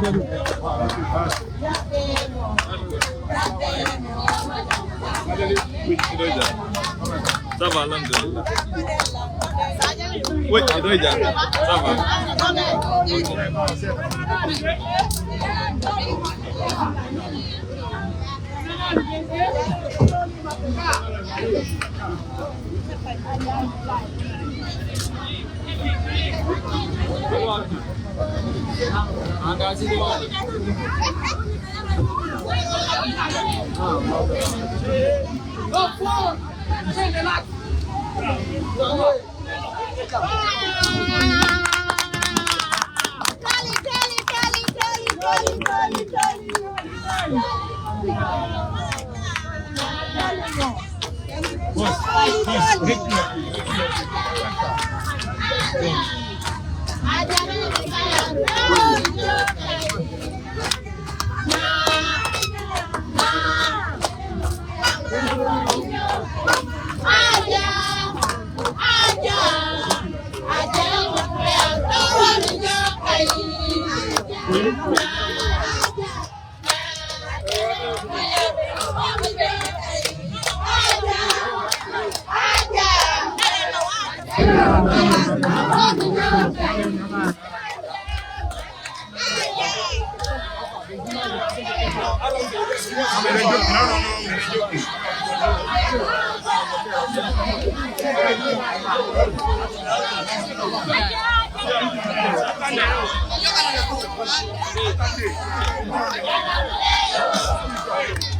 Ça va, alhamdulillah. Oui, ça va.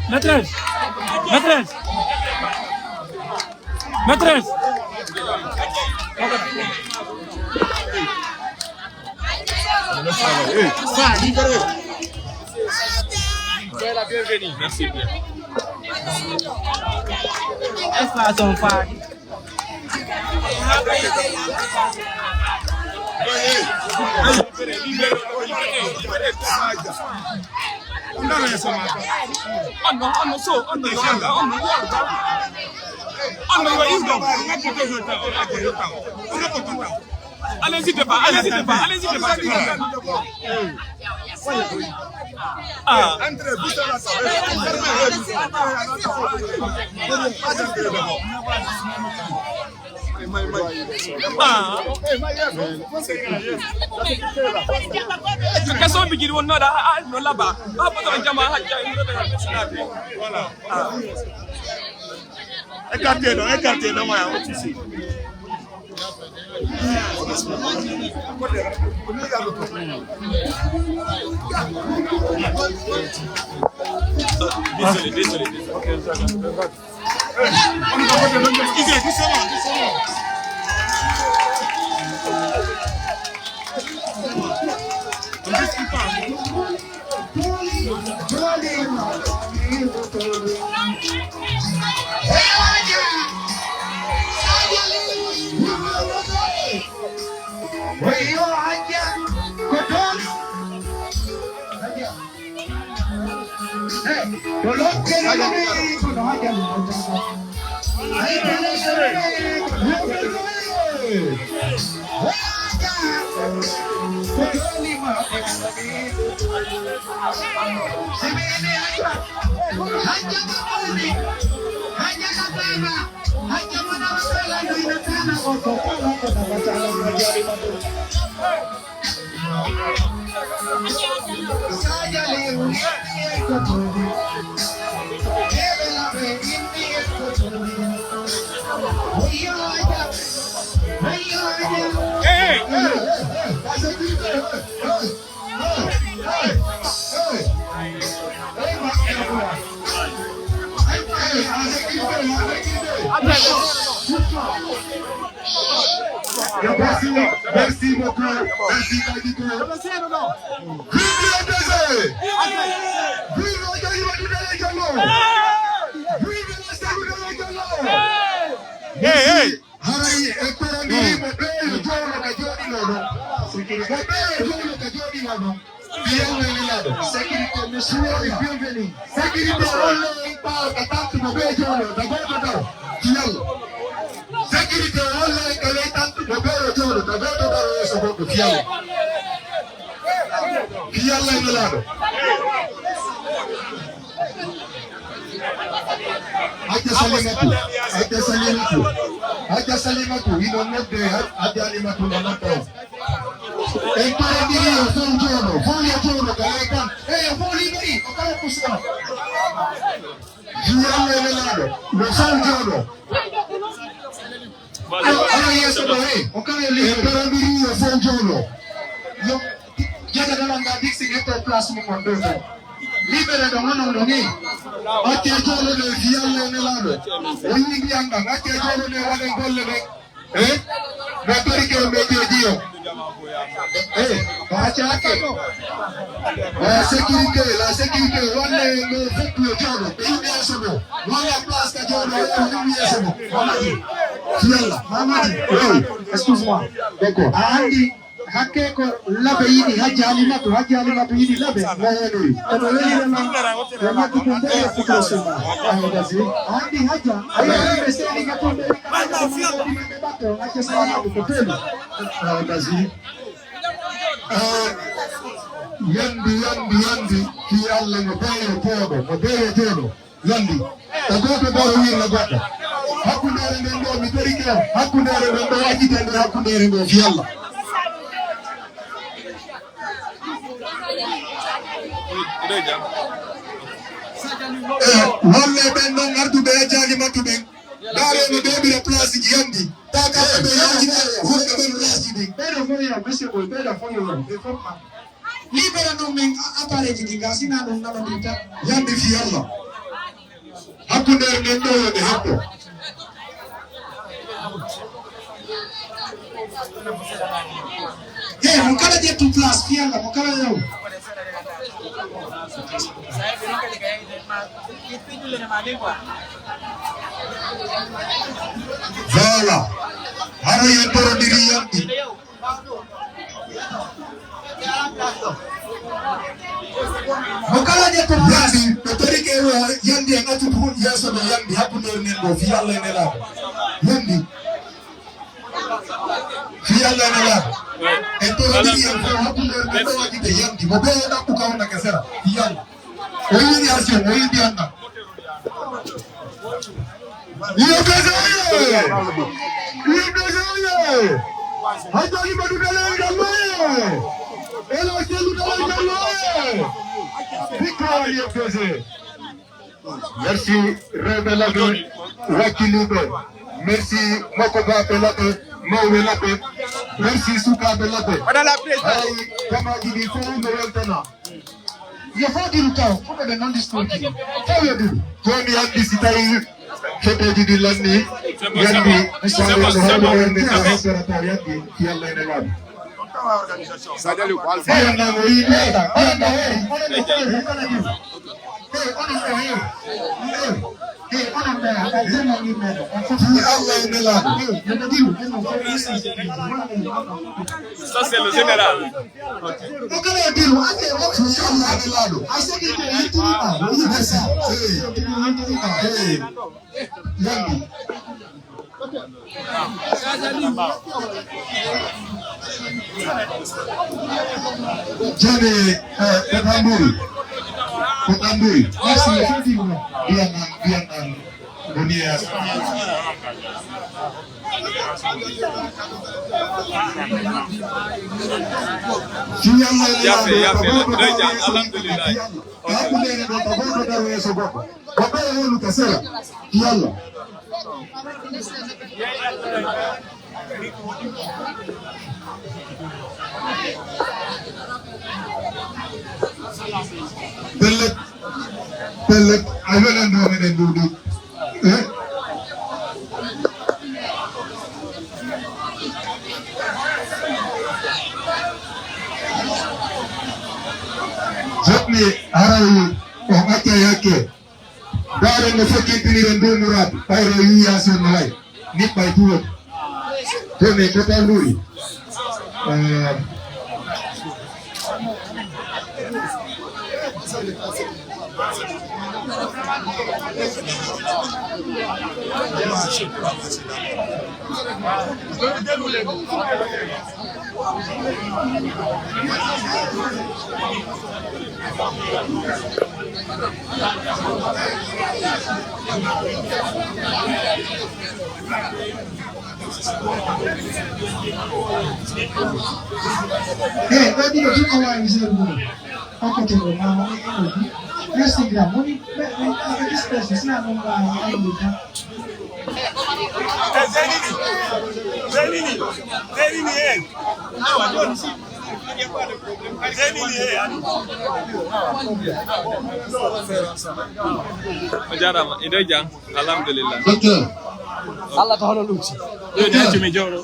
Maîtresse, maîtresse, maîtresse. Soyez la bienvenue. Merci bien. Allez-y de pas, allez-y de pas, allez-y de pas. Ah, kaso bigiri wonna da no laba ba ba jama hajja ndo da sunate voilà écartez non moi aussi désolé. OK, ça va. Merci beaucoup. Merci Fiala en lado. Aja Salimatu, you don't know the Aja Salimatu Namato. Entire video, full journal, Kalekan, hey, fully me, okay, Pusa. Fiala en lado, no full journal. Yes, okay, entire video, full journal. Ya dalam gadis ini terkelas mengontrol. Libera da wannan ne. Ake jolo ne Fiala ne lado. Wani yanga ake jolo ne wannan golle ne. Da tarike me ke dio. Ba cha ake. La sécurité wala no fuku jolo. Ini asobo. Wala place ka jolo ini asobo. Fiala, mama. Excuse-moi. D'accord. Andi hakke ko labe yidi hajji alimatu yidi labe layeli to weli na matu kumbe kukusema andi haja ayo meseli katumbe bato acha sana kutenda kazi yandi ki alla modelo todo yandi tagoto baro yilla goto hakundere ndo mi torike hakundere ndo ajitende hakundere ndo Fiala Wolle ben non ardu be jali matu ben dare no be bi place yandi taka be yandi wolle ben place di pero foi a messe ko be da foi no de forma libera no men apare di gasina no na bita yandi Fiala hakkunde men do de hakko mukala de tu place Fiala mukala yo Voilà. Haro yentoro diri yandi. Mukala de tu place petorike yandi ngatu pu yeso no yandi hapundo nendo Fiala nela. Yandi Fiala nela. Entoro diri yandi hapundo nendo wajide yandi mobe na kukaona kasera Fiala. Oyi asio oyi dianga. Yogazoye. Hajali badudale ngaloye. Elo selu dale ngaloye. Victoire yogaze. Merci Rebelabe Wakilibe. Merci Mokoba Belabe Mawelabe. Merci Suka Belabe. Ay kama gidi fulu merentana. Il faut dire le temps, pour que non disponible. Faut le dire. Johnny a décidé photo du lundi. Yandi, ça c'est le général. Johnny, Kutamburi. Merci. Bien, dunia. Yafe, alhamdulillah. Pellet, I don't know when they do it. Zotni harawi omake yake dare no fokitini ndo murad bayro yiya son lay nit bay tuwo to me ko tanduri Tadi tu kawan saya dulu. Aku tu mama ini. Instagram, moni, apa sih sana orang ini. Jarama ido jang alhamdulillah Allah taala luci yo ne ci mi jawro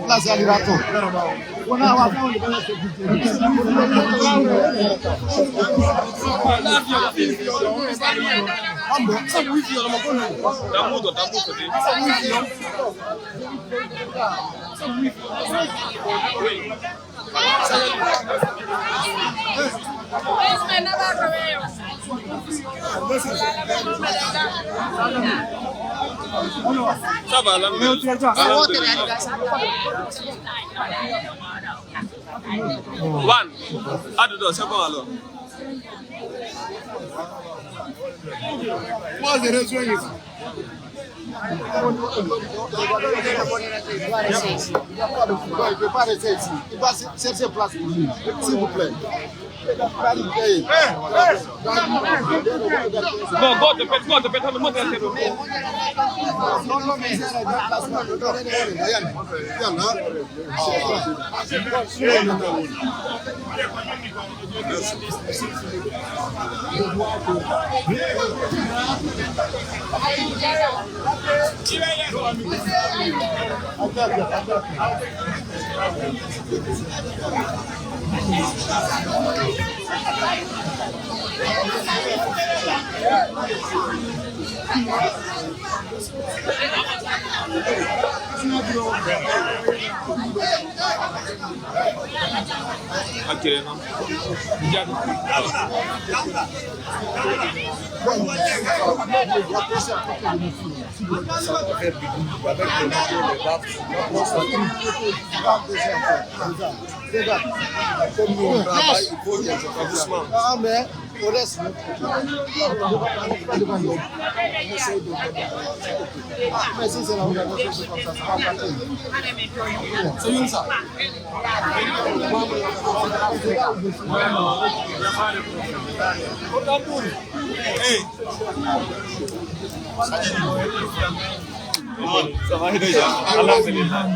Plaza Lirato. Ça va, One. Aduh, c'est bon alors. Moi, j'ai rejoint ici. Il ne peut pas rester ici. Il va chercher place pour lui, s'il vous plaît. Non, go te pète, le mot est ça va déjà. Alhamdulillah.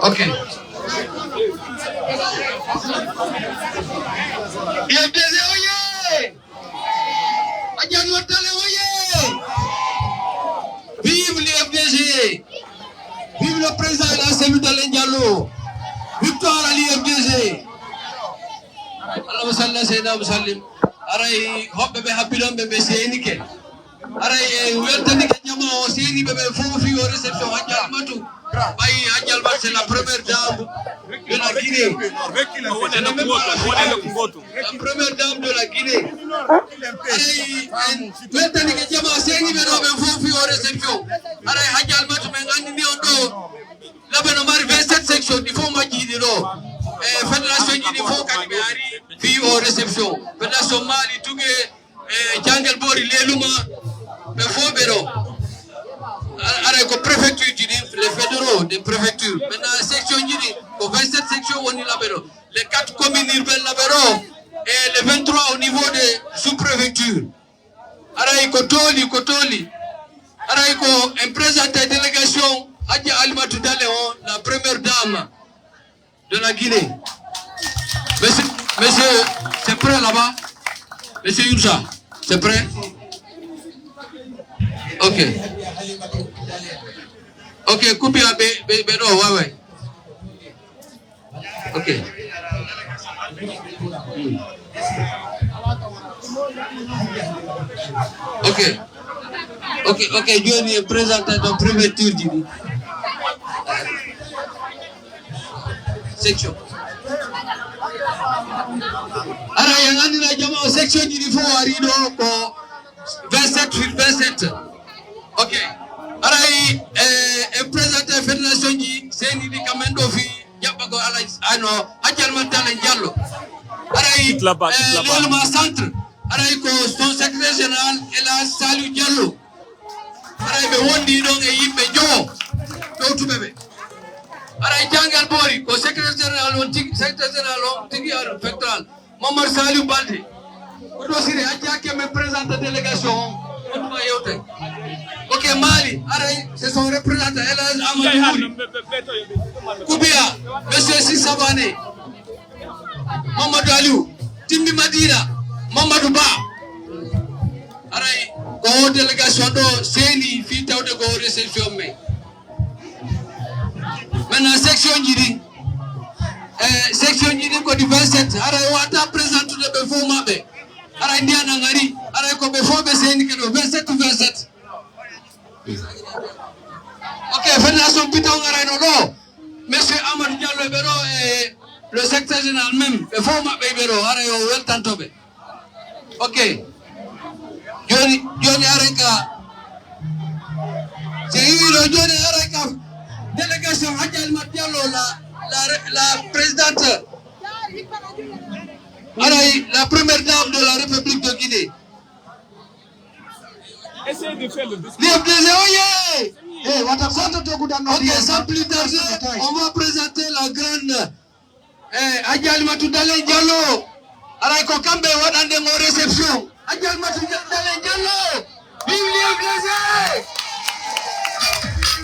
Ok. IFDG oye! Adjan Watale oye! Vive l'IFDG! Vive le président de la cellule de l'Indialo! Victoire à l'IFDG! Allah sallallahu alayhi wa sallam. Aray hobbe be happilon be senike. Aray weltani ke jama o seni be fofi o réception Adjal Matu. Bayi Adjal Matu c'est la première dame de la Guinée. La première dame de la Guinée. Aray weltani ke jama o seni be fofi o réception. Aray Adjal Matu men andini on do. Labeno mari 27 section il faut majidi do. Fédération Guinée faut kadi be ari fi o réception. Fédération Mali tuge Jangal Bori leluma be fobero. Avec la préfecture, les fédéraux des préfectures. Maintenant, la section Guinée, aux 27 sections, on est là-bas. Les 4 communes urbaines là-bas et les 23 au niveau des sous-préfectures. Alors, Kotoli. Alors, un président de délégation, Hadja Alimatou Daléon, la première dame de la Guinée. Monsieur, c'est prêt là-bas? Monsieur Younsa, c'est prêt? Ok. Ok, coupe à Bédo, ouais. Okay. Okay, Johnny présente ton premier tour du section. Alors, il y a une section du niveau Arido pour 27. Ok. Alors, il présente la fédération qui c'est une médicament fi Yabago Ano Hadjalmatala Diallo. Alors, l'élément centre. Alors, son secrétaire général est là, Salou Diallo. Alors, il wondi donc et il me jo. Donc tout bébé. Alors, Jangal Bori, ko secrétaire général tigi fédéral. Momar Salou Balde. Odosire Adjake me présente la délégation. Ok, Mali, c'est son représentant, Elas Amadou Koubia, Monsieur Sissabane, Mamadou Aliou, Timbi Madina, Mamadou Ba. Ko délégation do Seni Fita de go réception me. Maintenant section Jiri ko di 27, wata présente de Befo Mabe. Ndiana ngari, ko Befo be Seni ko 27. Ok, fédération Pitao Ngaraino, Monsieur Amadou Diallo Bero et le secrétaire général même, il faut m'appeler Bero, Arayo Weltantobe. Ok, Johnny Areka, c'est Johnny Areka, délégation Hadjal Matialo, la présidente, la première dame de la République de Guinée. Essayez de faire le discours. Ok, sans plus tarder, on va présenter la grande Hadjal Matou Dalen Diallo. Araiko Kambe wadande mo réception. Hadjal Matou Dalen Diallo. Vive Léo Blaise.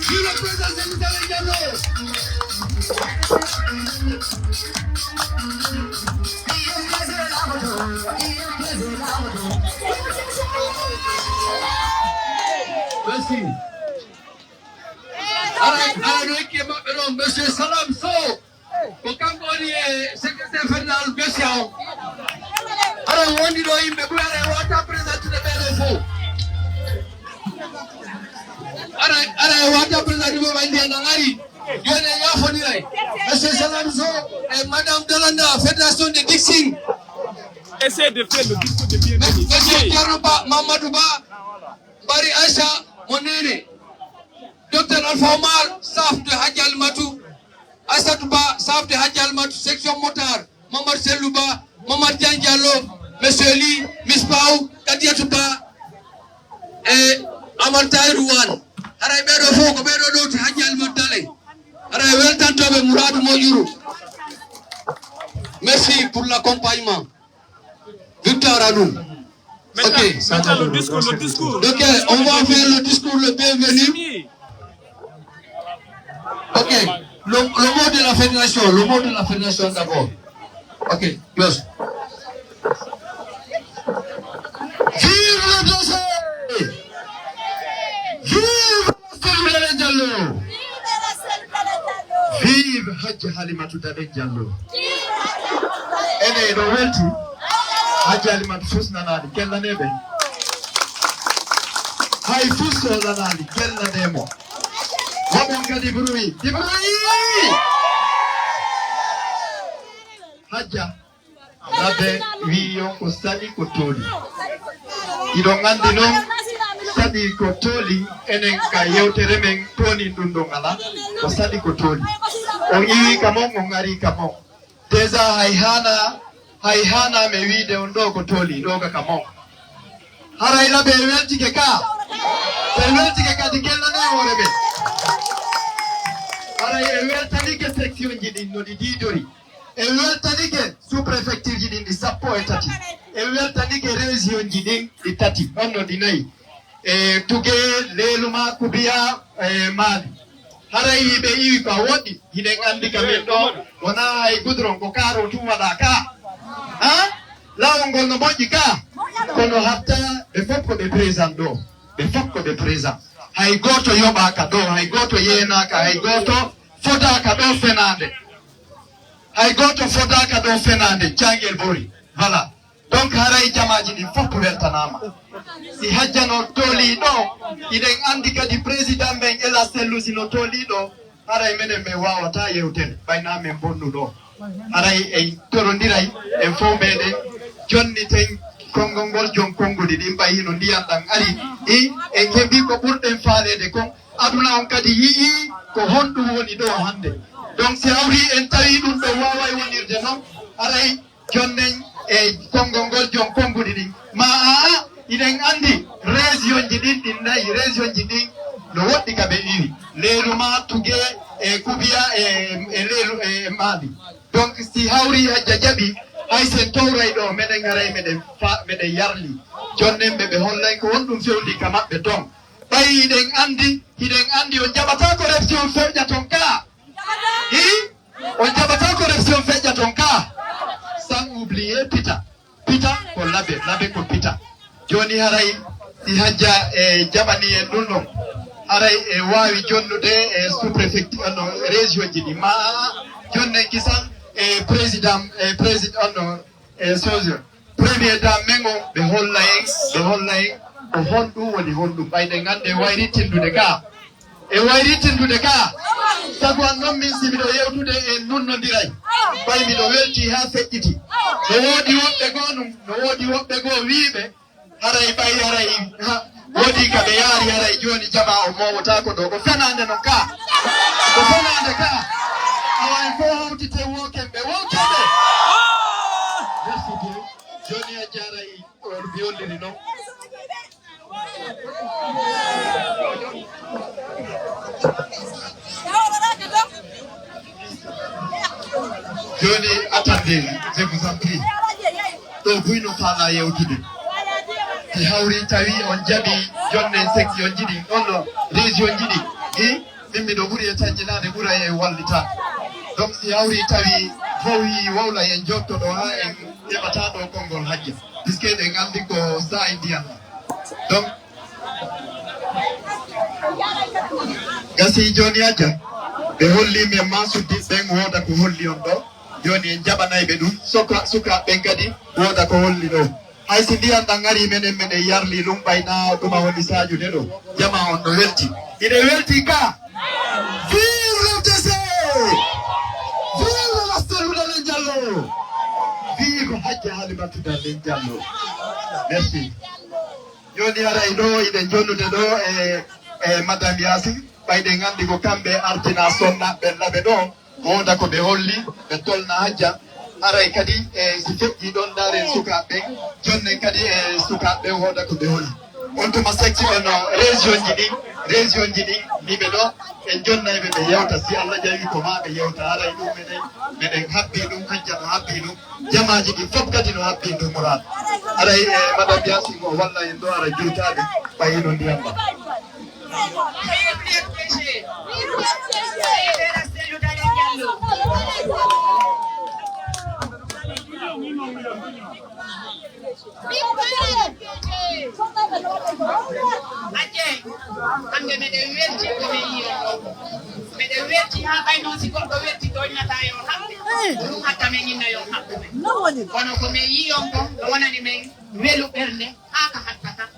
Vive le président Dalen Diallo. Merci. Alors, Monsieur Salam So, au Cambodge, secrétaire fédéral Bessiao. Alors, on dit qu'il y a un président de Bédofo. Alors, président de Monsieur Salam So et Madame Delanda, fédération de Dixing. Essayez de faire le discours de bienvenue. Monsieur Diarouba, Mamadouba, Bari Acha, Monene. Docteur Alpha Omar, staff de Hadjal Matou, Asatouba, staff de Hadjal Matou, section motard, Mamad Selouba, Mamad Diallo, Monsieur Li, Miss Pau, Kadiatouba, et Amartaï Rouane. Aray Bedo Foko, Bedo Doti, Hadjal Matale. Aray Weltantobe Mourad Moyuru. Merci pour l'accompagnement. Victor à nous. Maintenant le discours. Ok, on va faire le discours le bienvenu. Ok, le mot de la fédération, d'abord. Ok, yes. Vive le dossier! Vive Dalen Diallo! Vive Hadji Halimatou Dalen Diallo! Ene do welti Hadji Halimatou fusnanani kella nebe. Hay fusso lanani kella nemo. Wabonga di bruit. Hadja labe wiyo ko sadi ko toli. Idongandi non sadi ko toli enen ka yewtere men toni dundo ngala ko sadi ko toli. On yiwi kamo ngari kamo. Teza haihana me wide ondo ko toli doga kamo. Harai labe welti ke ka. Welti ke ka dikella ne worebe. Weltanike section jidi no di didori. Weltanike sous-préfecture jidi di sappo etati. Weltanike région jidi di tati. Onno di nay. Tuge leluma kubia mali. Haray yibe yiwi ko wodi hiden andi kamen do wona ay gudron ko karo tuma da ka. Ha? Lawngol no moji ka. Kono hatta be foppo be présent do. Be foppo be présent. Hay goto yoba ka do, hay goto yena ka, hay goto foda ka do fenade. hay goto fodaka do fenande jangel bori voilà donc haray jamaji ni fop weltanama si hajjano toli do iden andi kadi president ben ela sellusi no toli do haray menen me wawata yewten bayna men bonnu do haray e torondiray e fowmede jonni ten kongongol jon kongudi di mbay hino ndiyan dan ari e kebi ko burden faalede kon aduna on kadi yi ko hondu woni do hande donc si awri en tawi dum do wawa wonirde non aray jonnen e kongongol jon kongudi di ma iden andi région ji din nayi région ji din no woddi kabe iri leru ma tuge e kubia e leru e mali donc si hawri hajjajabi ay sen tawray do meden ngaray meden yarli jonnen be hollay ko wondum fewdi ka mabbe ton bay den andi hiden andi on jabata corruption fejja ton ka on jabata corruption fejja ton ka sans oublier pita ko labe ko pita joni haray si hajja e jabani en dunno haray e wawi jonnude e sous préfecture no région ji ma jonne kisan e président no e sojo premier dame mengo be hollay ko hondu woni hondu bayde ngande wayritindude ka sabu non min simido yewtude e nunnodiray bay mi do welti ha fejjiti no wodi wobbe go wiibe haray bay haray wodi ka be yari haray joni jaba o mowota ko do ko fenande non ka awan ko hawtite wokembe merci bien joni a jaray o bioliri non joni attendez je vous en prie do buino fala yewtude si hawri tawi on jabi jonne section jidi on région jidi mimmi do buri e tanjinade bura e wallita donc si hawri tawi fawi wawla en jotto do ha en debata do kongol hajja puisque de ngandi ko sa indian donc gasi joni aja be holli me masudi ben woda ko holli on do joni en jabanay be dum suka ben kadi woda ko holli do hay si ndiyan dan ngari menen yarli lumbayna duma woni saaju de do jama on do welti ide welti ka vive la Séludalen Diallo vive hajja Halimatu Dalen Diallo merci joni aray do ide jonnude do e madame Yasi bayde ngandi ko kambe artina sonna be labe do wonda ko be holli be tolna hajja aray kadi si fejji don dare sukabe jonne kadi sukabe wonda ko be holli on to ma section no région jidi ni be do en jonnay be yewta si Allah jawi ko ma be yewta aray dum meden habbi dum hajja no habbi dum jamaaji di fop kadi no habbi dum murad aray madame Yasi go walla en do ara jurtade bayino ndiyam ba ande mede welti ko me yiyo mede welti ha bay non si goddo welti do nyata yo hambe dum hatta men inna yo hambe kono ko me yiyo ko wonani men welu bernde ha ka hatta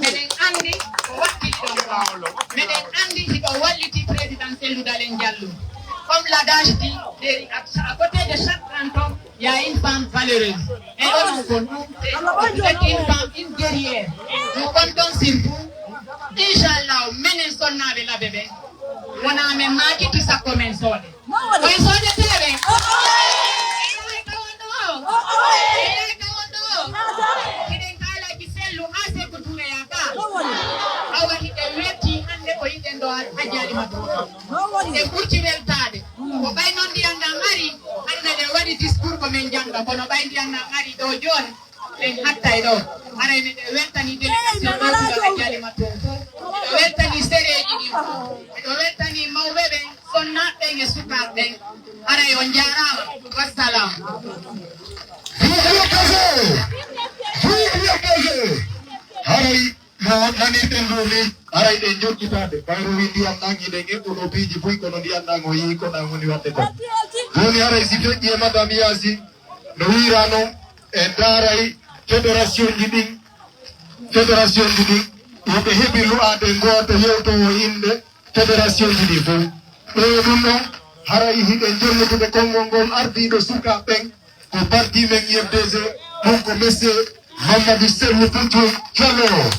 meden andi ko watti do meden andi ko walliti président Séludalen Diallo comme l'adage dit à côté de chaque canton il y a une femme valeureuse et on compte une femme une guerrière nous comptons sur vous Inshallah, menen sonnaɓe laɓeɓe wona men makiti sakko men soode koye soodetele ɓen eyay kawondo hiɗen kaalaji sellu ha sekko tureya ka awa hiɗe wetti hande ko yiɗen ɗo Hajji Halimatu ɗe ɓurti weltade ko ɓay noon ndiyan nan ari hande ɗe waɗi discours ko men janga kono ɓay ndiyan nan ari ɗo joni ɗen hattay ɗo aray ne ɗe weltani délégation ɗo Hajji Halimatu weltani sereji ɗi ɗo weltani mawɓe ɓen sonnaɓe e sukaɓe aray on jarama wassalam haray no nanirɗen ɗo ni aray ɗen jokkitade bayro wi ndiyam nangi ɗen eɓɓuɗo piiji boy kono ndiyam nan o yii ko nan woni wadde ko Doni ara isi feji e madame Yasi no wirano e daray fédération jidin yobe hebi luade goto yewto inde fédération jidi fu do dum no haray hide jonnude kongol ngol ardido suka ben ko parti men IFDG mon ko monsieur Mamadou Sellou Poutou Diallo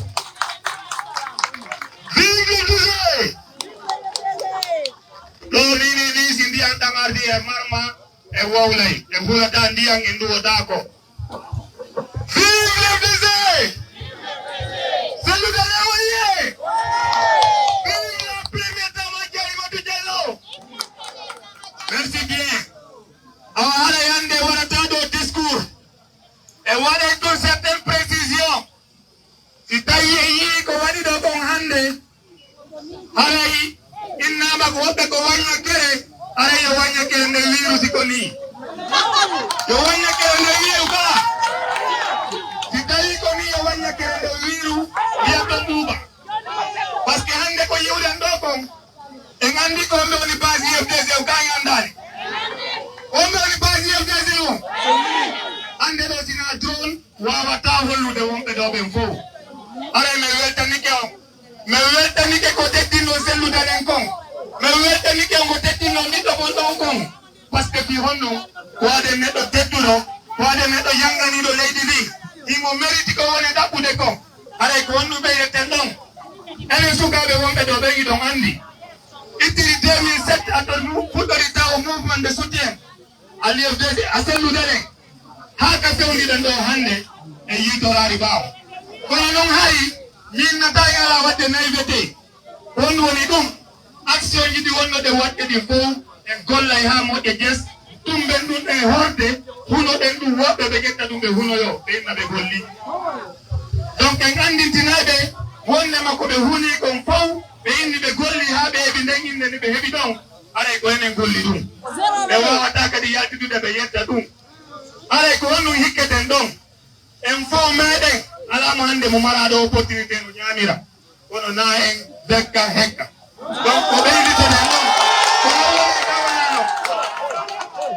do ni sindi andangardi e marma e wawlay e hulata ndiyang e nduwoda ko IFDG Sellou Diallo ye merci bien. Alors, il y a un discours. Et voilà une certaine précision. Si tu as dit que tu as dit engandi kombe ni bazi FDC ukanga ndani ombe ni bazi FDC ande do sina drone wa wata holu de wonbe do ben fo ara me welta nike ko tetino Sellou dalen kon me welta nike ko tetino ni to bon kon parce que fi honno wa de nedo teturo wa de nedo yanga ni do lady ni imo mérite ko woni dabude kon ara ko wonno be retendon ene sukabe wonbe do be do andi itiri 2007 atonu futorita au mouvement de soutien à l'IFDC à Sellou Dalen haka sewni den do hande e yitorari bawo kono non hay min nata yala wadde naybete on woni dum action jidi wonno de wadde di fo en golla ha modde jes tumben dum e horde huno den dum wobbe be getta dum be huno yo be nabe golli donc en andintinabe wonne makko be huni kon faw be indi be golli ha be bi ndenginde ni be hebi don are ko enen golli dum be wawata kadi yaltidude be yetta dum are ko wonu hikketen don en fo meden ala mo hande mo marado opportunité no nyamira wono na en bekka hekka donc ko be indi to den don ko woni kawano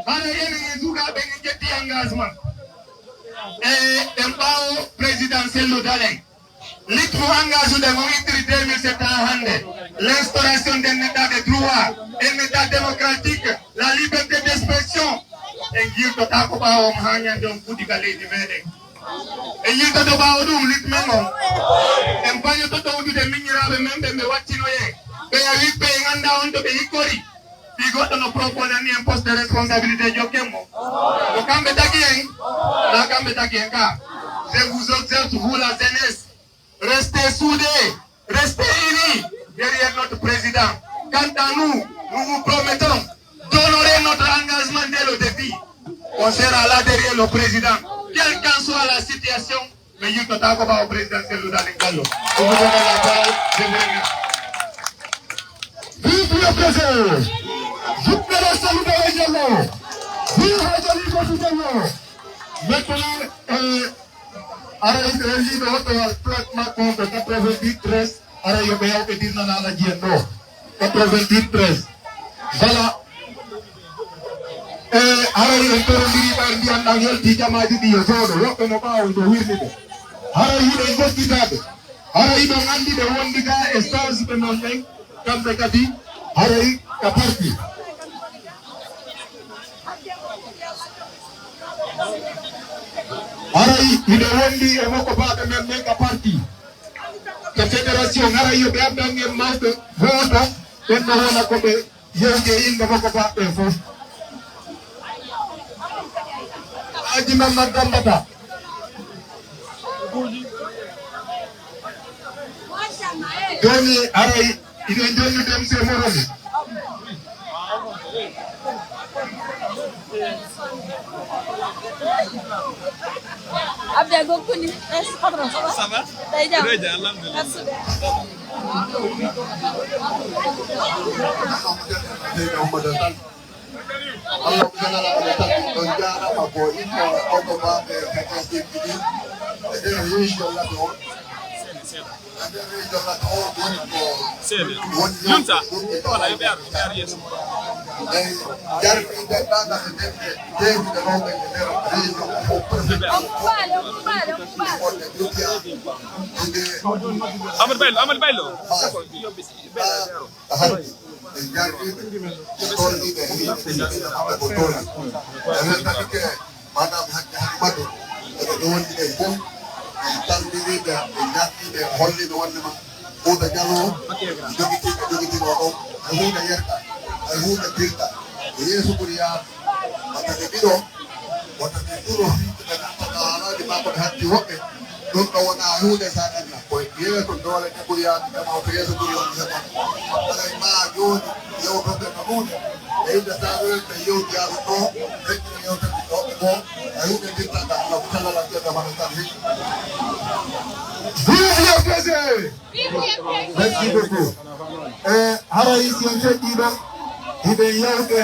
are enen zuga be jetti engagement en bawo président Sellou Dalen l'ITMO engage de Momitri 2007 à Hande, l'instauration d'un état de droit, un état démocratique, la liberté d'expression. Et il y a un ba om hanya dom kudi kale di mede. Et il y a un ba odum litmengo. En panyo to to de minira be membe me watino ye. Be ya wipe nganda on to be hikori. Bigo to no propone ni un poste de responsabilité jokemo. O kambe takien, la kambe takien ka. Je vous exhorte vous la jeunesse. Restez soudés, restez unis derrière notre président. Quant à nous, nous vous promettons d'honorer notre engagement dès le début. On sera là derrière le président, quelle qu'en soit la situation. Mais il faut que le président Sellou Dalen Gallo. Vous vous donnez la parole, je vous remercie. Vive le président! Vive le Sellou Dalen Gallo! Vive le Sellou Dalen Gallo! Maintenant, ara israeli do to plaque compte 93 ara yo be yaw pedir na la jiendo 93 voilà ara yo to ndiri bar ndi anda yel di jamaaji di yo sodo wobe no baaw do wirni de ara yi de gottitabe ara yi do ngandi de wondi ga e stage be non len kambe kadi ara yi ka parti aray ide wondi e moko baade men mega parti ke fédération aray yo be abdange mawbe voto den no wona ko be yewge inde moko baade fof aji mamma dambata doni aray ide jonni dem se moroni Abdel Gokuni, ça va? Très bien. Merci. Junta, olha, eu quero isso. Amadou Bello madam hakkado do wondi e fof tandiriɓe e ñattiɓe holliɓe wondema Fouta Diallo jogitiɓe o ay hunde yerta ay hunde pirta e yeeso ɓuuri yaade wattade ɗiɗo wattade ɗuro ɓe ganduɗa haalade makko ɓe hatti woɓɓe ɗum ɗo wona hunde saɗanna koye yeeso doole ɗe ɓuuri yaade kama ko yeeso ɓuuri on heɓa alay ma joni yewtoɓe no hunde e yimɓe saɗoen ɓe yewti yaade ɗo heƴƴini yewtade ɗoɓe bo ay hunde pirtaka ala ko talala jeɗɗa mana tan heƴƴi Vive le plaisir! Merci beaucoup. Haray si on fait ɗiɗo hiɓe yewɓe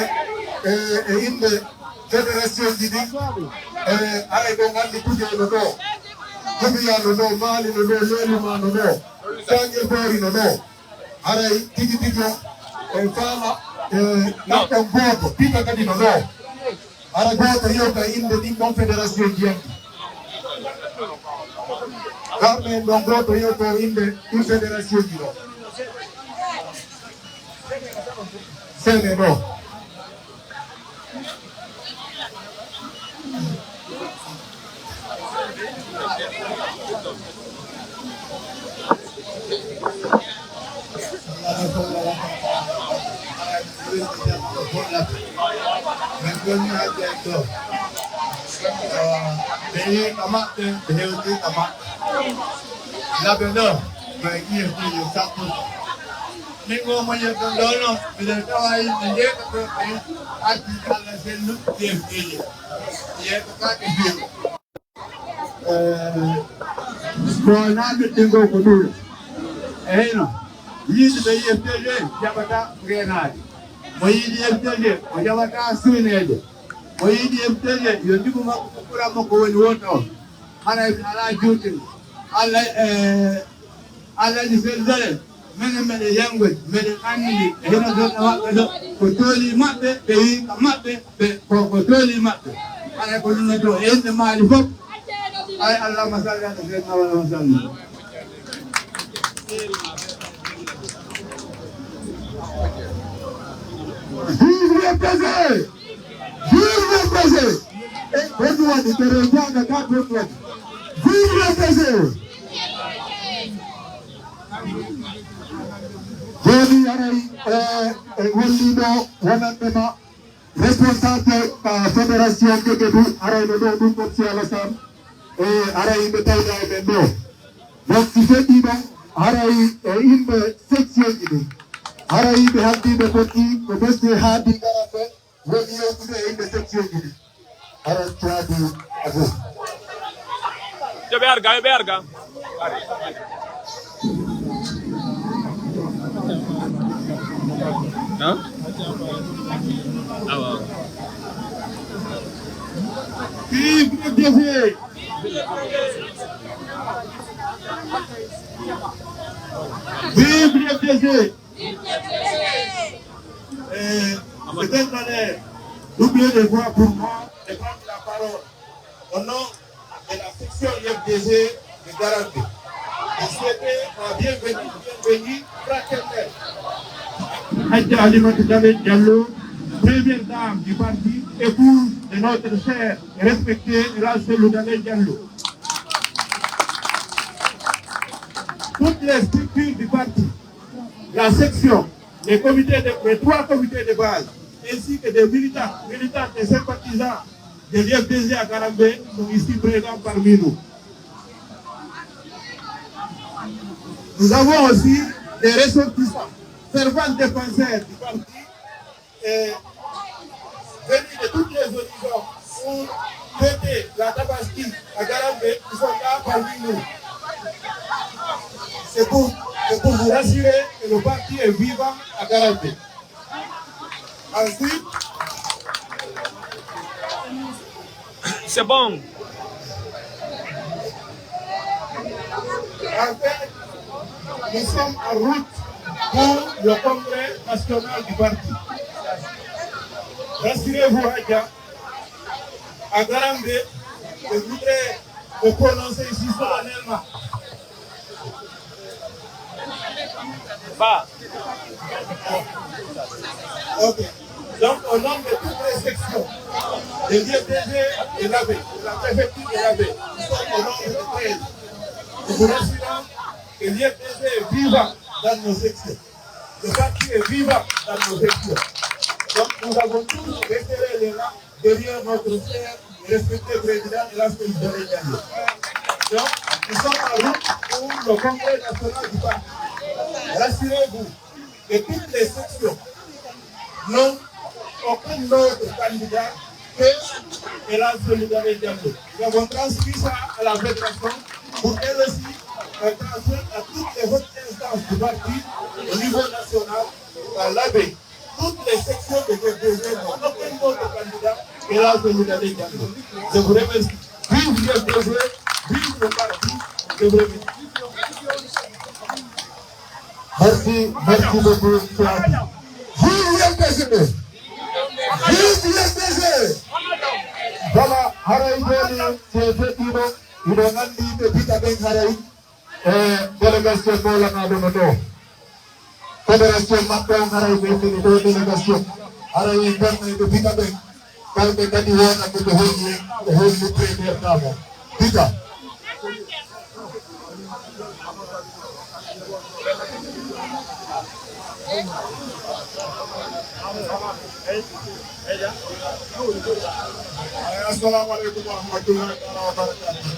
e yimɓe fédération ji ɗi haray ɓe gandi kujeɗo ɗo jogiyano ɗo maalino ɗo lelimano ɗo sangue boorino ɗo haray tigi tigi faama ɗaɗɗon gooto pipa kadi no ɗo hara gooto yewta yimɓe ɗin ɗon fédération ji yanki kamɓe ɗon gooto yewto yimɓe ɗin fédération ji ɗo sene ɗo Buonaɓe ɗingo ko ɗuɗo eyno yiiɗuɓe yefteje jaɓata renade mo yiiɗi yefteje o jaɓata suynede mo yiiɗi yefteje yo ndigu makko ko ɓuranmo ko woni won ɗon hana ala juutin allah ji feldere minen meɗen yangoy meɗen anndi e heno jonɗo maɓɓe ɗo ko tooli maɓɓe ɓe wiika maɓɓe ko tooli maɓɓe hana ko ɗum to e yimɓe maali fof ay allahumma salli ala sayyidina wa sallam vive le plaisir et bonne wadi tere jaga ka bonne wadi vive le plaisir joni aray holliɗo wonanɓema responsable fédération Guéguédou arayno ɗo ɗum kon si Alassane aray yimɓe tawda e men ɗo donc si feɗɗi ɗon haray yimɓe section ji ɗum haray yimɓe haldiɓe gonɗi ko ɓesde haadi garamɓe woni yewtude e yimɓe section ji ɗi aray caadi abo yoɓe arga vive le plaisir vive le plaisir c'est un honneur d'oublier de voir pour moi de prendre la parole au nom de la section IFDG de Garambe et souhaiter la bienvenue fraternelle Adja Alimatu Diallo, première dame du parti, épouse de notre cher et respecté Rachelou Diallo. Toutes les structures du parti, la section, les trois comités de base, ainsi que des militants et sympathisants de l'IFDG à Garambe sont ici présents parmi nous. Nous avons aussi des ressortissants, fervents défenseurs du parti, venus de toutes les horizons pour fêter la Tabaski à Garambe, qui sont là parmi nous. C'est pour vous rassurer que le parti est vivant à Garambe. Ensuite, c'est bon. En fait, nous sommes en route pour le congrès national du parti. Rassurez-vous, Adja, à Garambe, je voudrais me prononcer ici solennellement. Ok. Donc, au nom de toutes les sections, de l'IFDG et l'AB, de la préfecture de l'AB, nous sommes au nombre de 13. Nous vous rassurons que l'IFDG est vivant dans nos sections. Le parti est vivant dans nos sections. Donc, nous avons tous resserré les rangs derrière notre cher et respecté président et l'aspect de l'État. Donc, nous sommes en route pour le congrès national du parti. Rassurez-vous que toutes les sections n'ont aucun autre candidat que la solidarité Diallo. Nous avons transmis ça à la fédération pour elle aussi transmettre à toutes les autres instances du parti au niveau national, à l'AB. Toutes les sections de FDG n'ont aucun autre candidat que la solidarité Diallo. Je vous remercie. Vive le FDG, vive le parti. Je vous remercie. Merci beaucoup. Vive l'FDG! Vive l'FDG! Voilà, Haraïdoni, c'est Fetino, il a dit que Pita Ben Haraï, délégation pour la Nadono. Fédération Macron Haraï, délégation. Haraï, de Pita Ben, quand on a dit que le whole premier dame. Pita. Assalamu alaikum wa rahmatullahi wa barakatuh.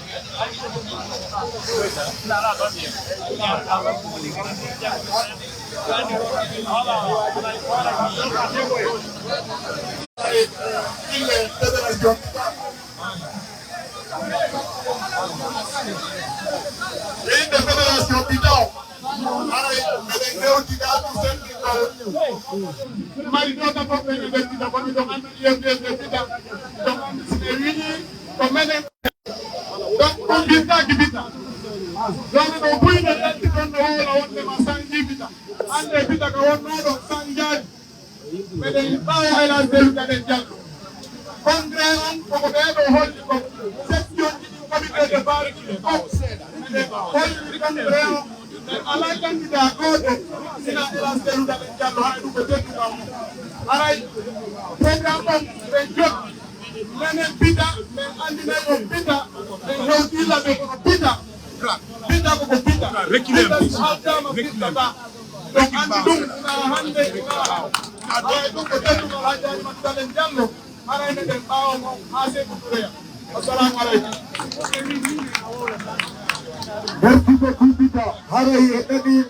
Merci beaucoup, Pita. Haraï, Etani.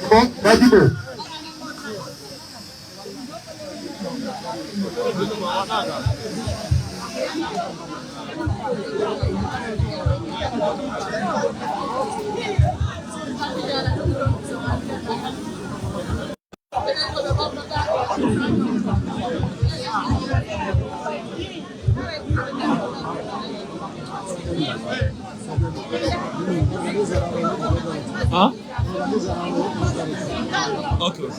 Bon, Badimo. Huh? Okay.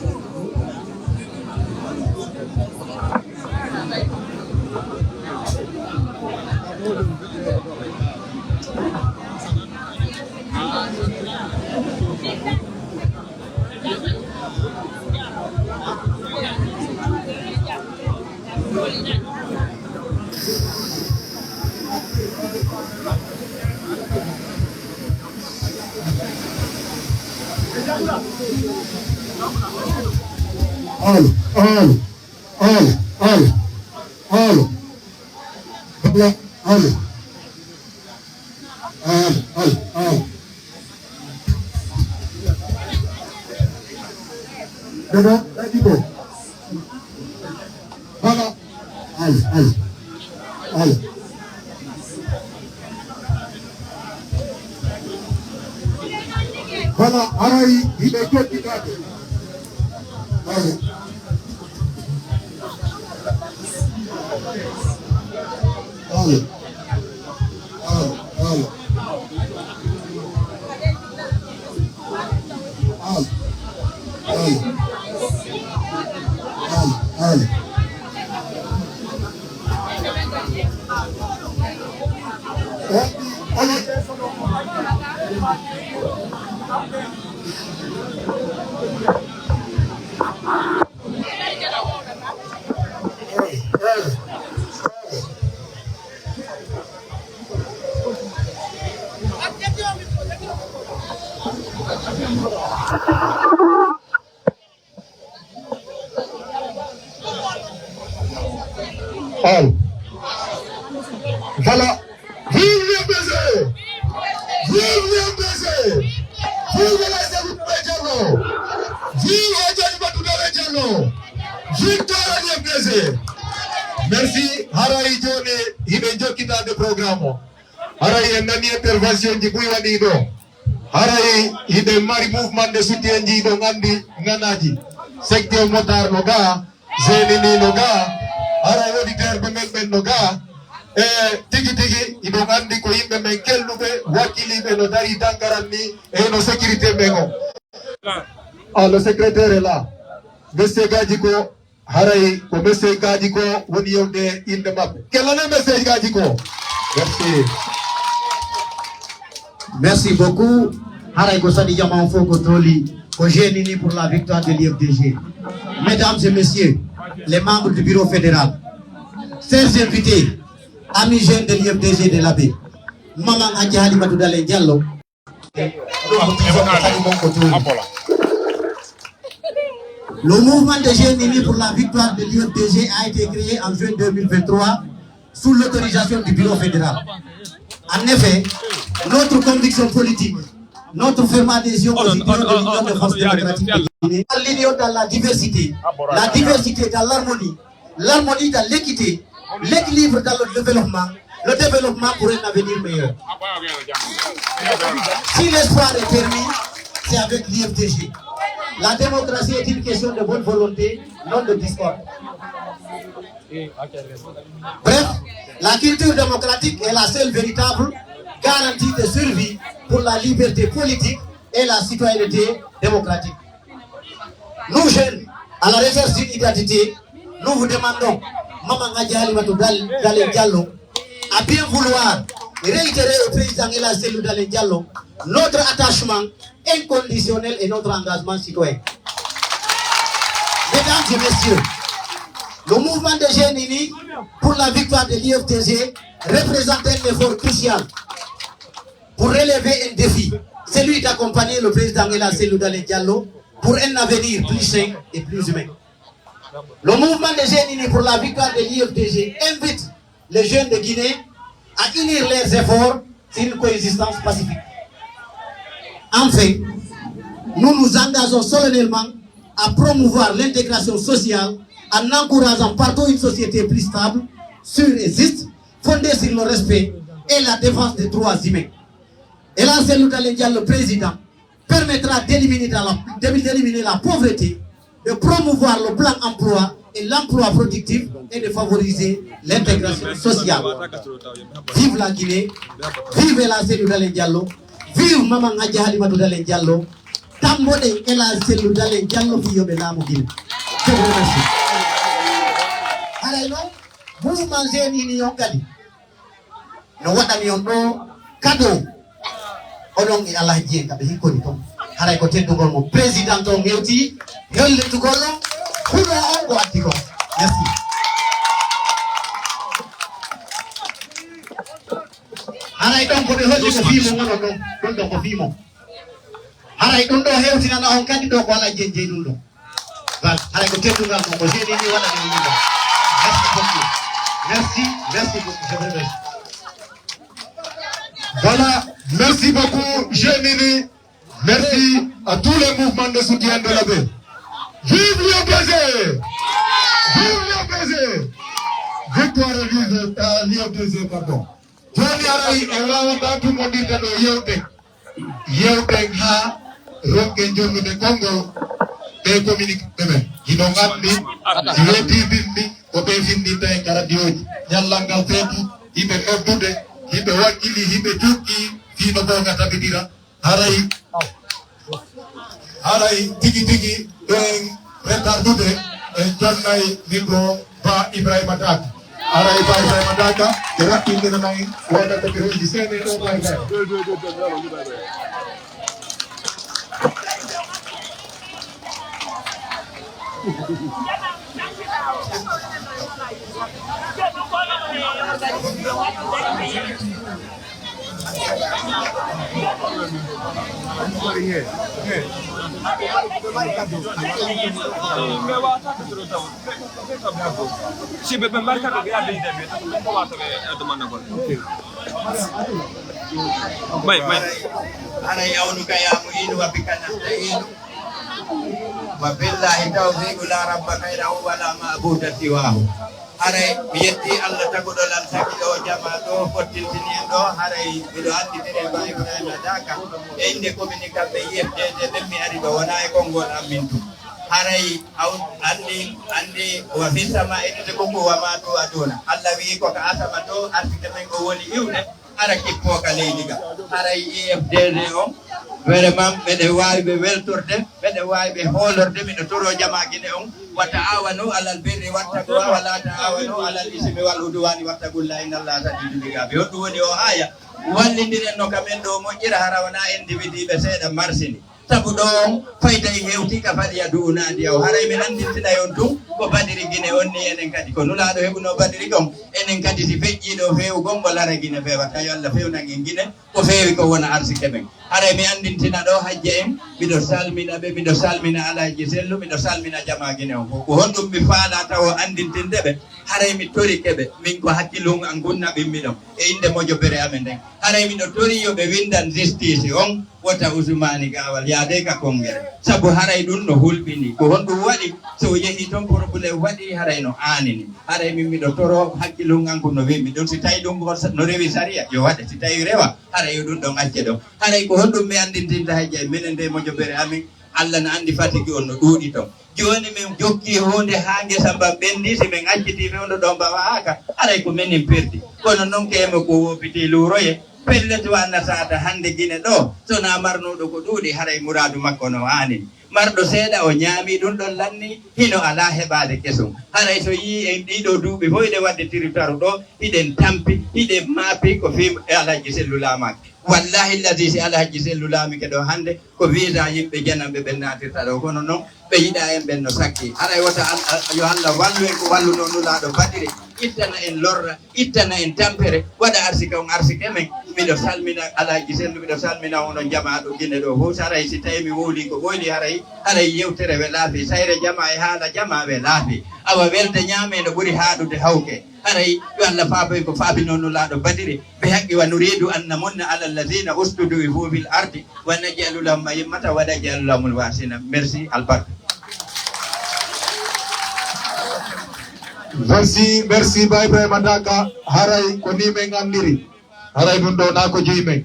Voilà, Haraï, il est candidat. Allez. Allez. Allez. Allez. Voilà. Vive le baiser! Vive le baiser! Vive la Sekoundé Diallo! Vive Adjali Matoumbe Diallo! Victoire le baiser! Merci. Haray jone hibe jokita de programme. Haray nani intervention ji buy wadi do. Haray hibe mari mouvement de soutien ji do ngandi nganaji. Secteur motar no ga, zenini no ga, haray auditeur be men no ga. Tigi ido ngandi ko yimbe men kellube wakili be no dari dangarani e no sécurité mengo. Ah, le secrétaire est là. Monsieur Gadjiko haray ko monsieur Gadjiko woni yewde inde mabbe. Quel est le message Gadjiko? Merci. Merci beaucoup. Haray ko sadi jama foko toli ko jenini pour la victoire de l'IFDG. Mesdames et messieurs, les membres du bureau fédéral, chers invités, amis jeunes de l'IFDG de l'Abbé, Maman Adjali Matoumbe Diallo, le mouvement de jeunes unis pour la victoire de l'IFDG a été créé en juin 2023 sous l'autorisation du bureau fédéral. En effet, notre conviction politique, notre ferme adhésion aux idéaux de l'Union des forces démocratiques de Guinée, l'union dans la diversité dans l'harmonie, l'harmonie dans l'équité, l'équilibre dans le développement pour un avenir meilleur. Si l'espoir est permis, c'est avec l'IFDG. La démocratie est une question de bonne volonté, non de discorde. Bref, la culture démocratique est la seule véritable garantie de survie pour la liberté politique et la citoyenneté démocratique. Nous jeunes, à la recherche d'une identité, nous vous demandons, Maman Adjali Matoumbe Diallo, à bien vouloir réitérer au président El Hadji Cellou Dalein Diallo notre attachement inconditionnel et notre engagement citoyen. Mesdames et messieurs, le mouvement de jeunes unis pour la victoire de l'IFDG représente un effort crucial pour relever un défi, celui d'accompagner le président El Hadji Cellou Dalein Diallo pour un avenir plus sain et plus humain. Le mouvement de jeunes unis pour la victoire de l'IFDG invite les jeunes de Guinée à unir leurs efforts sur une coexistence pacifique. Enfin, nous nous engageons solennellement à promouvoir l'intégration sociale en encourageant partout une société plus stable, sûre et juste, fondée sur le respect et la défense des droits humains. El Hadji Cellou Dalein Diallo, le président, permettra d'éliminer la pauvreté, de promouvoir le plan emploi et l'emploi productif et de favoriser l'intégration sociale. Vive la Guinée, vive El Hadji Cellou Dalein Diallo, vive Maman Adjali Matoumbe Diallo, tambode El Hadji Cellou Dalein Diallo fi yobe lamu Guinée. Je vous remercie. Alors non, vous mangez ni yonkadi. No wadani yondo cadeau. Odong e Allah jien kabe hikoni ton. Haray ko teddugol mo président on ngewti yollitugol huɗo on ko atti ko. Merci. Haray ɗon koɓe holli ko fiimo ngono ɗon ɗon ko fiimo. Haray ɗum ɗo hewtinana on kadi ɗo ko ala jenjey ɗum ɗo. Voilà, haray ko teddugal mo ko jeeni ni waɗa ɗum ɗo. Merci beaucoup. Merci beaucoup, je vous remercie. Voilà, merci beaucoup, Génini. Merci à tous les mouvements de soutien de l'Abbé. Vive l'IFDG! Vive l'IFDG! Victoire à l'IFDG, pardon. Joni aray e wawata tumodirde ɗo yewte ha ronke jonnude konngol ɓe communique ɓeɓen hiɗo gandi weetidirɗi ko ɓe findinta e radioji ñallal ngal feeti yimɓe noddude yimɓe wakkili yimɓe cuɓɓi fiino gonga tabitira haray tigi ɗen retardude e jonnay milɗo ba Ibrahima Tati Aray Bye Madaka, Gerard Pindana Nai, Wanda Tapiru, the Senate, Bye Bye. Si bebe marca que ya de no va a demanda con. Mai. Ana yaunu kaya muinu wapikana inu. Wabillahi taufiq la rabbaka illa huwa la ma'budu siwahu. Haray biyeti Allah tagudo lan sakido jamaado fottintini do haray bido andi tere ba Ibrahim Daka ende communica be yefde be mi ari do wona e kongol amintu haray andi wa fi sama ede ko wa ma to aduna Allah wi ko ka asama to artike men go woni iwne ara kippo ka leydiga haray EFDD on vraiment bede wawi be weltorde bede wawi be holorde mi do toro jamaagine on wa ta'awanu alal birri wat taqwa wa la ta'awanu alal ismi wal udwani wattaqullaha innallaha shadidul iqab yoddu woni o aya wallindiren no kamen do mo jira harawana individu be seeda marsini sabu ɗon fayda e hewti ka faɗi aduna ndiyaw haray min andintina yon tum ko badiri guine onni enen kadi ko nulaɗo heɓuno badiri kon enen kadi si feƴƴiɗo fewgol wala ara guine fewata yo Allah fewnan en guine ko fewi ko wona arsike men haray mi andintina ɗo hajje en miɗo salmina ɓe miɗo salmina alaji sellu miɗo salmina jama guine o ko honɗum mi faala taw andintinde ɓe haray mi tori keɓe min ko hakkilum an gunna ɓimmiɗon e inde moƴo bere amen nden haray miɗo tori yoɓe windan justice on wota Usmani Gawal yaade ka kongere sabu haray ɗum no hulɓini ko honɗum waɗi so yehi toon probléme waɗi haray no anini haray min miɗo toro hakkilum an ko no wimmi ɗum si tawi ɗum no rewi saria yo waɗe si tawi rewa haray yo ɗum ɗon acce ɗon haray ko honɗum mi andintinta hajja minen nde moƴo bere amin Allah no andi fatigi on no ɗuuɗi toon joni min jokki hunde ha ngesa mba ɓendi si min acciti fewndo ɗo mbawa haka haray ko minin perdi kono noon kemo ko wopiti luuroye pellete wannatata hande guine ɗo sona marnuɗo ko ɗuuɗi haray muradu makko no anini marɗo seeɗa o ñaami ɗum ɗon lanni hino ala heɓade kesum haray so yi en ɗiɗo duuɓi foyɗe wadde territoire ɗo hiɗen tampi hiɗen maapi ko fi Alhaji Sellu Lamake wallahi lladi si Alhaji Sellu Lamake ɗo hande ko visa yimɓe janamɓe ɓe natirta ɗo kono noon ɓe yiɗa en ɓen no sakki haray wota yo Allah wallu en ko walluno nulaɗo badire ittana en lorra ittana en tampere waɗa arsika on arsike men miɗo salmina Alhaji Sellu miɗo salmina onon jamaɗo guine ɗo fof haray si tawi mi wowli ko ɓoyli haray yewtere we laafi sayre jama e haala jama we laafi awa welde ñaame no ɓuuri haaɗude hawke haray yo Allah faaboy ko faabino nulaɗo badire ɓe haqqi wa nuridu an namunna ala alladina ustudu fil ardi wa naj'alu lahum a'immata wa naj'alu lahumul wasina merci albarka. Merci Baye Ibrahima Daka haray ko ni men andiri haray ɗum ɗo na ko jeyi men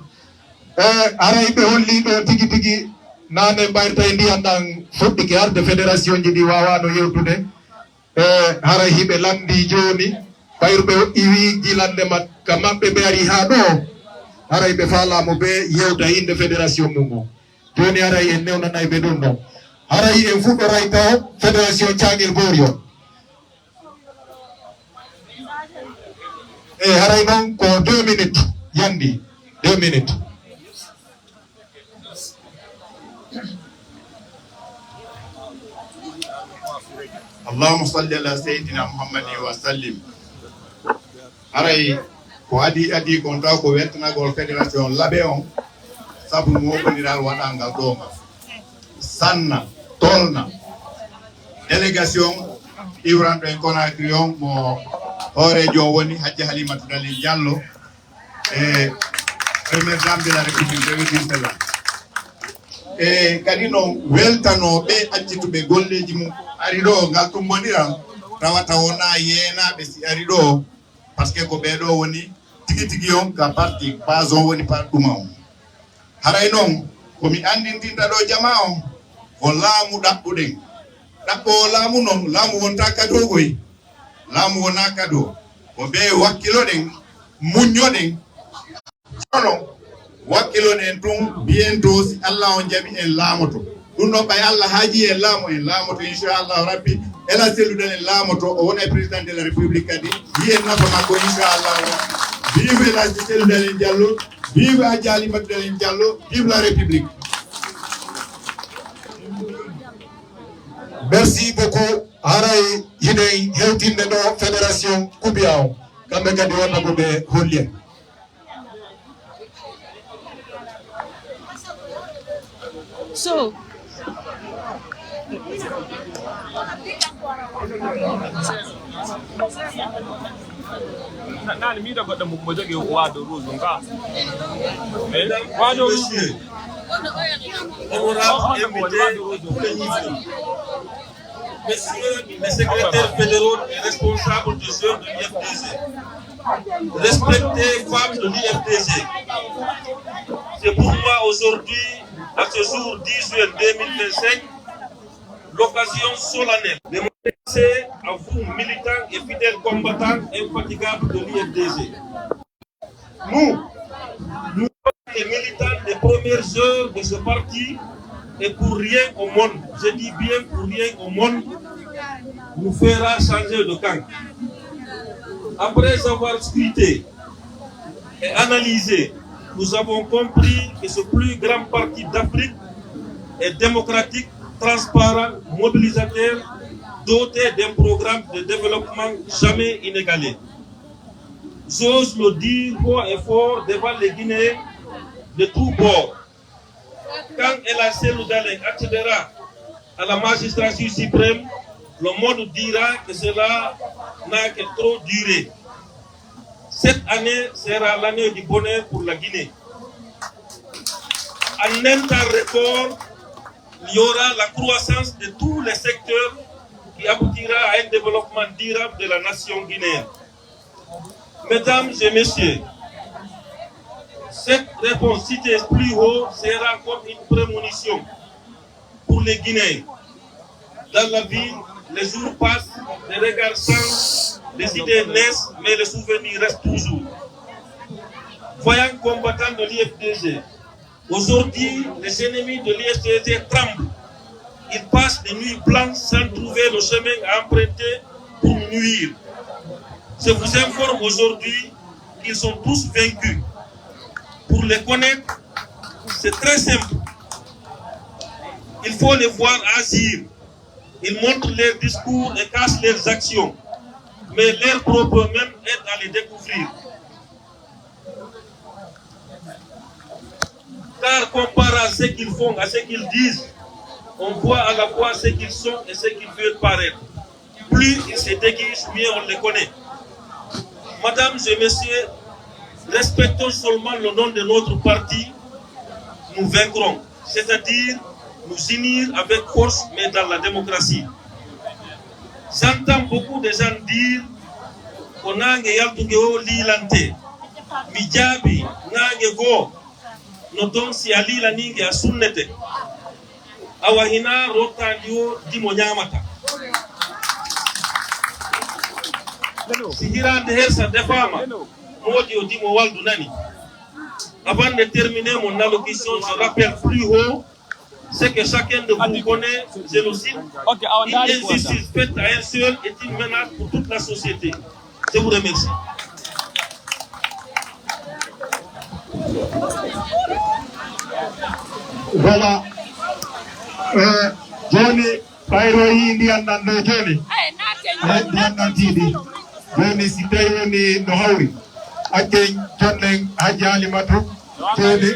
haray ɓe holli ɗo tigi tigi nane mbayrta e ndiyan ɗan fuɗɗike arde fédération ji ɗi wawano yewtude haray hiɓe landi joni ɓayruɓe iwi gilande makka maɓɓe ɓe ari ha ɗo haray ɓe falamo ɓe yewta inde fédération mum o joni haray en newnanay ɓe ɗum ɗon haray en fuɗɗoray taw fédération Thiaguel Borio haray noon ko 2 minutes yandi 2 minutes. اللهم صل على سيدنا محمد وسلم haray ko adi kon taw ko wettanagol fédération laɓe on sabu moɓoniral waɗangal ɗoma sanna tolna délégation iwranɗo en Conakry on mo horejo woni Hajji Halimatu Dalil Diallo e première dame de la république Dewedine e kadi noon weltanoɓe accituɓe golleji mum ari ɗo ngal tummodiran rawata wona yeenaɓe si ari ɗo par ce que ko ɓeɗo woni tigi tigi on ka parti base on woni par ɗuma on haray noon komi andintinta ɗo jama on ko laamu ɗaɓɓuɗen ɗaɓɓo laamu noon laamu wonta kadogoy laamu wona kado ko ɓe wakkiloɗen muñoɗen sono wakkiloɗen tun bientôt si Allah on jaɓi en laamoto ɗum ɗon ɓay Allah haaji en laamoto inchallahu rabbi ela seludalen lamoto o wona président de la république kadi yiyen nafa makko inchallah vive la seludalen Diallo, vive Adjali Madalen Diallo, vive la république. Merci beaucoup. Haray yidey hewtinde do fédération Kubiao kambe kadi wonna ko be hollien. So nani mi da godda mo joge wado rose nga wado rose Messieurs les secrétaires fédéraux et responsables des jeunes de l'IFDG, respectez femmes de l'IFDG, c'est pour moi aujourd'hui, à ce jour 10 juin 2025, l'occasion solennelle de m'adresser à vous, militants et fidèles combattants infatigables de l'IFDG. Nous sommes les militants des premières heures de ce parti et pour rien au monde, je dis bien pour rien au monde, nous fera changer de camp. Après avoir scruté et analysé, nous avons compris que ce plus grand parti d'Afrique est démocratique, transparent, mobilisateur, doté d'un programme de développement jamais inégalé. J'ose le dire haut et fort devant les Guinéens de tous bords. Quand El Seloudalen accédera à la magistrature suprême, le monde dira que cela n'a que trop duré. Cette année sera l'année du bonheur pour la Guinée. En un temps record, il y aura la croissance de tous les secteurs qui aboutira à un développement durable de la nation guinéenne. Mesdames et messieurs, cette réponse citée plus haut sera comme une prémonition pour les Guinéens. Dans la vie, les jours passent, les regards changent, les idées naissent, mais les souvenirs restent toujours. Voyant combattants de l'IFDG, aujourd'hui, les ennemis de l'IFDG tremblent. Ils passent des nuits blanches sans trouver le chemin à emprunter pour nous nuire. Je vous informe aujourd'hui qu'ils sont tous vaincus. Pour les connaître, c'est très simple. Il faut les voir agir. Ils montrent leurs discours et cachent leurs actions. Mais leur propre même aide à les découvrir. Car comparant ce qu'ils font à ce qu'ils disent, on voit à la fois ce qu'ils sont et ce qu'ils veulent paraître. Plus ils se déguisent, mieux on les connaît. Mesdames et messieurs, respectons seulement le nom de notre parti, nous vaincrons. C'est-à-dire nous unir avec force, mais dans la démocratie. J'entends beaucoup de gens dire qu'on a un lilante, mijabi, go, noton si ali la ninge a sunnete, awahina rotandio dimonyamata. Si hirande hersa defama, modio dimo waldu nani. Avant de terminer mon allocution, je rappelle plus haut ce que chacun de vous connaît, génocide. Une injustice faite à un seul est une menace pour toute la société. Je vous remercie. Voilà. Johnny, Pairo Indi and Nando Johnny. Johnny Sitayoni Nohauri. Again, Johnny Hajali Matu. Johnny.